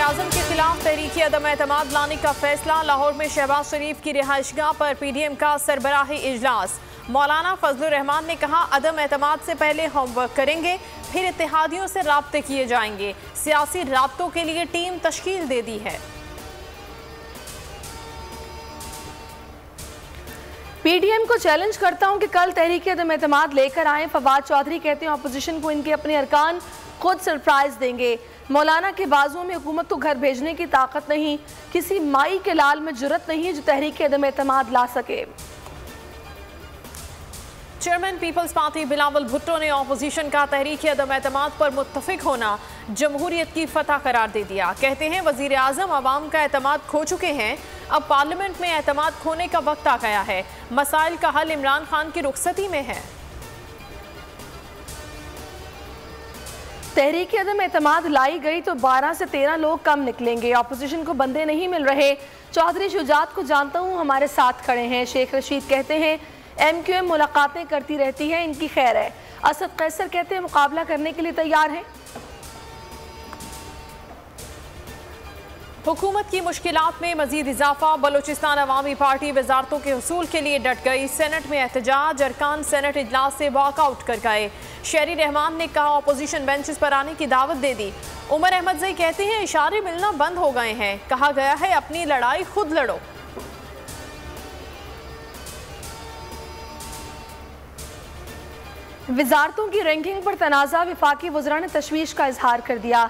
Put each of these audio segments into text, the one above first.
वज़ीर-ए-आज़म के खिलाफ तहरीक अदम एतमाद लाने का फैसला। लाहौर में शहबाज शरीफ की रिहाइशगाह पर PDM का सरबराही इजलास। मौलाना फजलुर रहमान ने कहा, अदम एतमाद से पहले होमवर्क करेंगे, फिर इत्तेहादियों से राब्ते किए जाएंगे। सियासी राब्तों के लिए टीम तश्कील दे दी है। PDM को चैलेंज करता हूं कि कल तहरीक अदम एतमाद लेकर आए। फवाद चौधरी कहते हैं अपोजिशन को इनके अपने अरकान खुद सरप्राइज देंगे। मौलाना के बाजुओं में हुकूमत को घर भेजने की ताकत नहीं, किसी माई के लाल में जुर्रत नहीं जो तहरीक अदम एतमाद ला सके। चेयरमैन पीपल्स पार्टी बिलावल भुट्टो ने अपोजिशन का तहरीक अदम एतमाद पर मुत्तफिक होना जमहूरियत की फतह करार दे दिया। कहते हैं वज़ीर-ए-आज़म अवाम का एतमाद खो चुके हैं, अब पार्लियामेंट में एतमाद खोने का वक्त आ गया है। मसाइल का हल इमरान खान की रुखसती में है। तहरीक अदम एतमाद लाई गई तो 12 से 13 लोग कम निकलेंगे। अपोजिशन को बंदे नहीं मिल रहे। चौधरी शुजात को जानता हूँ, हमारे साथ खड़े हैं। शेख रशीद कहते हैं MQM मुलाकातें करती रहती है, इनकी खैर है। असद कैसर कहते हैं मुकाबला करने के लिए तैयार हैं। हुकूमत की मुश्किलात में मजीद इजाफा। बलोचिस्तान अवामी पार्टी वजारतों के हुसूल के लिए डट गई। सेनेट में एहतजाज, अरकान सेनेट इजलास से वॉकआउट कर गए। शहरी रहमान ने कहा अपोजिशन बेंचेस पर आने की दावत दे दी। उमर अहमदजई कहते हैं इशारे मिलना बंद हो गए हैं, कहा गया है अपनी लड़ाई खुद लड़ो। वजारतों की रैंकिंग पर तनाज़ा, विफाकी वज़रा ने तशवीश का इजहार कर दिया।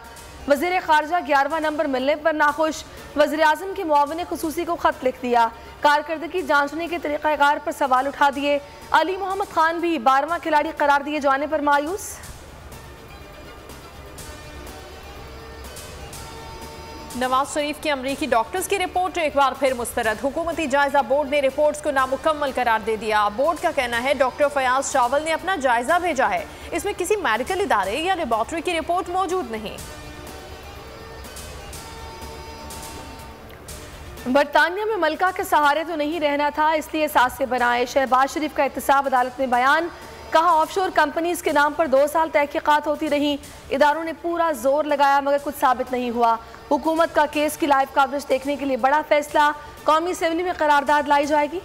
वज़ीर ख़ारजा 11वां नंबर मिलने पर नाखुश। वज़ीर-ए-आज़म के मुआविन खुसूसी को ख़त लिख दिया। कारकर्दगी जांचने के तरीक़ाकार पर सवाल उठा दिए। अली मोहम्मद खान भी 12वां खिलाड़ी करार दिए जाने पर मायूस। नवाज शरीफ की अमरीकी डॉक्टर्स की रिपोर्ट एक बार फिर मुस्तरद। हुकूमती जायजा बोर्ड ने रिपोर्ट्स को नामुकम्मल करार दे दिया। बोर्ड का कहना है डॉक्टर फयाज शावल ने अपना जायजा भेजा है, इसमें किसी मेडिकल इदारे या लेबॉर्ट्री की रिपोर्ट मौजूद नहीं। बरतानिया में मलका के सहारे तो नहीं रहना था, इसलिए सासे बनाए। शहबाज शरीफ का एहतसाब अदालत में बयान। कहा ऑफशोर कंपनीज के नाम पर 2 साल तहकीकात होती रही, इदारों ने पूरा जोर लगाया मगर कुछ साबित नहीं हुआ। हुकूमत का केस की लाइव कवरेज देखने के लिए बड़ा फैसला। कौमी असेंबली में करारदाद लाई जाएगी।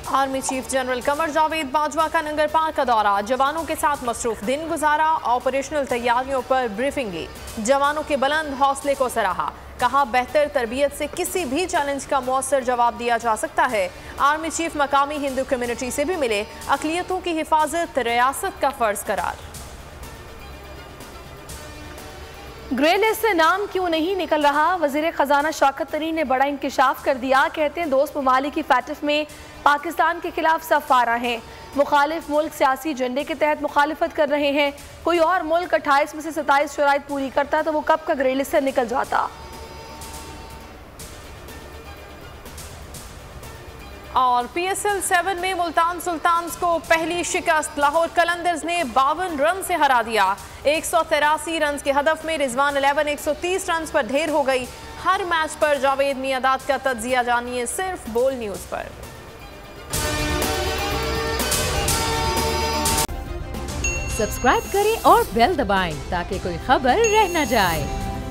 Army chief general Qamar Javed Bajwa का नंगरपार का दौरा। जवानों के साथ मसरूफ दिन गुजारा। ऑपरेशनल तैयारियों पर ब्रीफिंग ली। जवानों के बुलंद हौसले को सराहा। कहा बेहतर तरबियत से किसी भी चैलेंज का मौसर जवाब दिया जा सकता है। आर्मी चीफ मकामी हिंदू कम्युनिटी से भी मिले। अक़लियतों की हिफाजत रियासत का फर्ज करार। ग्रे लिस्ट से नाम क्यों नहीं निकल रहा, वज़ीर ख़जाना शौकत तरीन ने बड़ा इंकशाफ कर दिया। कहते हैं दोस्त ममालिक की फैटिफ में पाकिस्तान के खिलाफ सफ आ रहे हैं। मुखालिफ मुल्क सियासी एजेंडे के तहत मुखालिफत कर रहे हैं। कोई और मुल्क 28 में से 27 शराइत पूरी करता तो वो कब का ग्रे लिस्ट से निकल जाता। और PSL 7 में मुल्तान सुल्तान्स को पहली शिकस्त। लाहौर कलंदर्स ने 52 रन से हरा दिया। 183 रन के हदफ में रिजवान 11 130 रन पर ढेर हो गई। हर मैच पर जावेद मियादाद का तज्जिया जानिए सिर्फ बोल न्यूज पर। सब्सक्राइब करें और बेल दबाएं ताकि कोई खबर रह न जाए।